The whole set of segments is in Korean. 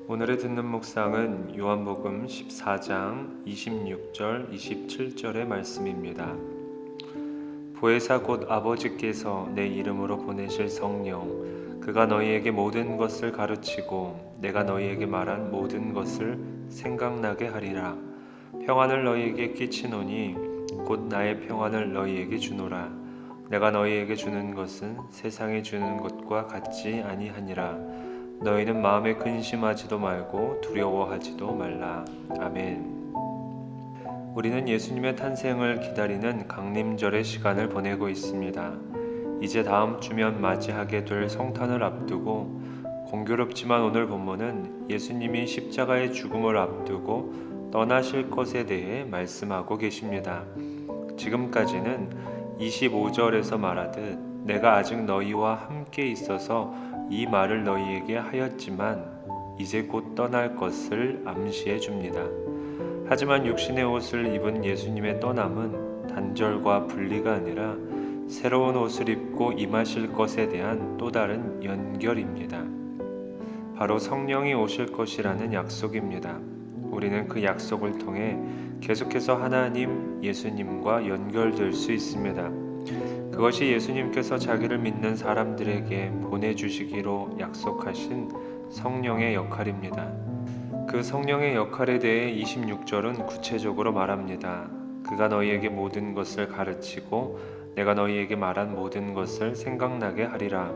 오늘의 듣는 묵상은 요한복음 14장 26절 27절의 말씀입니다. 보혜사 곧 아버지께서 내 이름으로 보내실 성령 그가 너희에게 모든 것을 가르치고 내가 너희에게 말한 모든 것을 생각나게 하리라. 평안을 너희에게 끼치노니 곧 나의 평안을 너희에게 주노라. 내가 너희에게 주는 것은 세상에 주는 것과 같지 아니하니라. 너희는 마음에 근심하지도 말고 두려워하지도 말라. 아멘. 우리는 예수님의 탄생을 기다리는 강림절의 시간을 보내고 있습니다. 이제 다음 주면 맞이하게 될 성탄을 앞두고 공교롭지만 오늘 본문은 예수님이 십자가의 죽음을 앞두고 떠나실 것에 대해 말씀하고 계십니다. 지금까지는 25절에서 말하듯 내가 아직 너희와 함께 있어서 이 말을 너희에게 하였지만 이제 곧 떠날 것을 암시해 줍니다. 하지만 육신의 옷을 입은 예수님의 떠남은 단절과 분리가 아니라 새로운 옷을 입고 임하실 것에 대한 또 다른 연결입니다. 바로 성령이 오실 것이라는 약속입니다. 우리는 그 약속을 통해 계속해서 하나님, 예수님과 연결될 수 있습니다. 그것이 예수님께서 자기를 믿는 사람들에게 보내주시기로 약속하신 성령의 역할입니다. 그 성령의 역할에 대해 26절은 구체적으로 말합니다. 그가 너희에게 모든 것을 가르치고 내가 너희에게 말한 모든 것을 생각나게 하리라.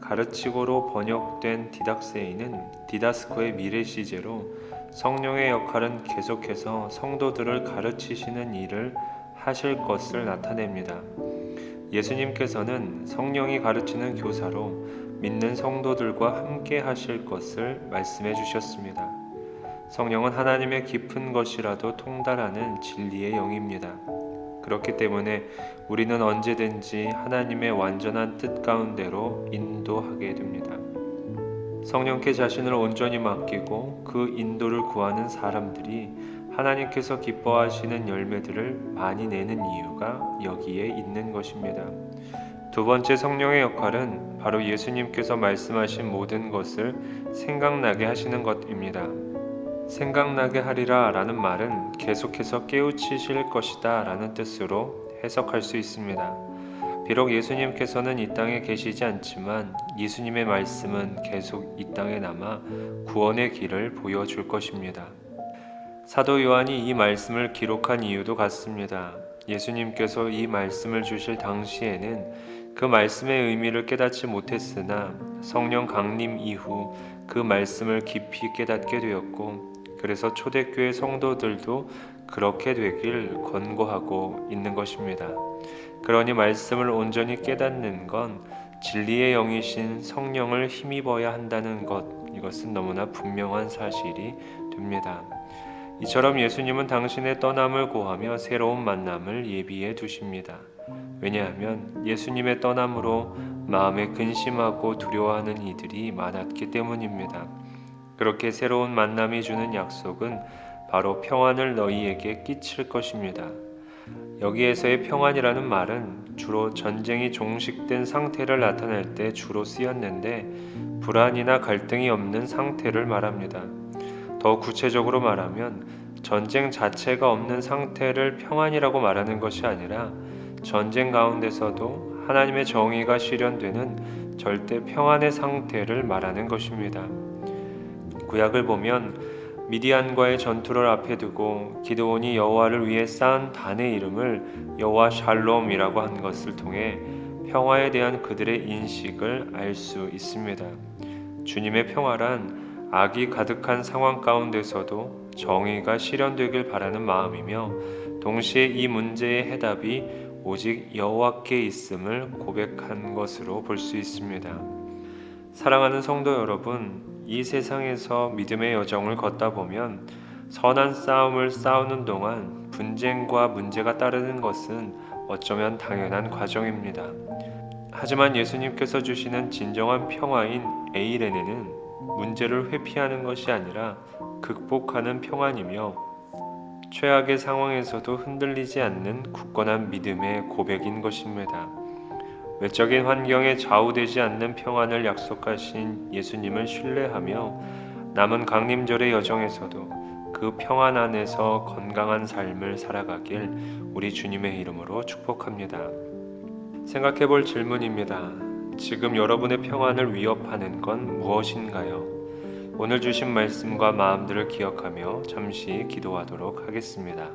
가르치고로 번역된 디닥세이는 디다스코의 미래 시제로 성령의 역할은 계속해서 성도들을 가르치시는 일을 하실 것을 나타냅니다. 예수님께서는 성령이 가르치는 교사로 믿는 성도들과 함께 하실 것을 말씀해 주셨습니다. 성령은 하나님의 깊은 것이라도 통달하는 진리의 영입니다. 그렇기 때문에 우리는 언제든지 하나님의 완전한 뜻 가운데로 인도하게 됩니다. 성령께 자신을 온전히 맡기고 그 인도를 구하는 사람들이 하나님께서 기뻐하시는 열매들을 많이 내는 이유가 여기에 있는 것입니다. 두 번째 성령의 역할은 바로 예수님께서 말씀하신 모든 것을 생각나게 하시는 것입니다. 생각나게 하리라 라는 말은 계속해서 깨우치실 것이다 라는 뜻으로 해석할 수 있습니다. 비록 예수님께서는 이 땅에 계시지 않지만 예수님의 말씀은 계속 이 땅에 남아 구원의 길을 보여줄 것입니다. 사도 요한이 이 말씀을 기록한 이유도 같습니다. 예수님께서 이 말씀을 주실 당시에는 그 말씀의 의미를 깨닫지 못했으나 성령 강림 이후 그 말씀을 깊이 깨닫게 되었고 그래서 초대교회 성도들도 그렇게 되길 권고하고 있는 것입니다. 그러니 말씀을 온전히 깨닫는 건 진리의 영이신 성령을 힘입어야 한다는 것, 이것은 너무나 분명한 사실이 됩니다. 이처럼 예수님은 당신의 떠남을 고하며 새로운 만남을 예비해 두십니다. 왜냐하면 예수님의 떠남으로 마음에 근심하고 두려워하는 이들이 많았기 때문입니다. 그렇게 새로운 만남이 주는 약속은 바로 평안을 너희에게 끼칠 것입니다. 여기에서의 평안이라는 말은 주로 전쟁이 종식된 상태를 나타낼 때 주로 쓰였는데 불안이나 갈등이 없는 상태를 말합니다. 더 구체적으로 말하면 전쟁 자체가 없는 상태를 평안이라고 말하는 것이 아니라 전쟁 가운데서도 하나님의 정의가 실현되는 절대 평안의 상태를 말하는 것입니다. 구약을 보면 미디안과의 전투를 앞에 두고 기드온이 여호와를 위해 쌓은 단의 이름을 여호와 샬롬이라고 한 것을 통해 평화에 대한 그들의 인식을 알 수 있습니다. 주님의 평화란 악이 가득한 상황 가운데서도 정의가 실현되길 바라는 마음이며 동시에 이 문제의 해답이 오직 여호와께 있음을 고백한 것으로 볼 수 있습니다. 사랑하는 성도 여러분, 이 세상에서 믿음의 여정을 걷다 보면 선한 싸움을 싸우는 동안 분쟁과 문제가 따르는 것은 어쩌면 당연한 과정입니다. 하지만 예수님께서 주시는 진정한 평화인 에이레네는 문제를 회피하는 것이 아니라 극복하는 평안이며 최악의 상황에서도 흔들리지 않는 굳건한 믿음의 고백인 것입니다. 외적인 환경에 좌우되지 않는 평안을 약속하신 예수님을 신뢰하며 남은 강림절의 여정에서도 그 평안 안에서 건강한 삶을 살아가길 우리 주님의 이름으로 축복합니다. 생각해 볼 질문입니다. 지금 여러분의 평안을 위협하는 건 무엇인가요? 오늘 주신 말씀과 마음들을 기억하며 잠시 기도하도록 하겠습니다.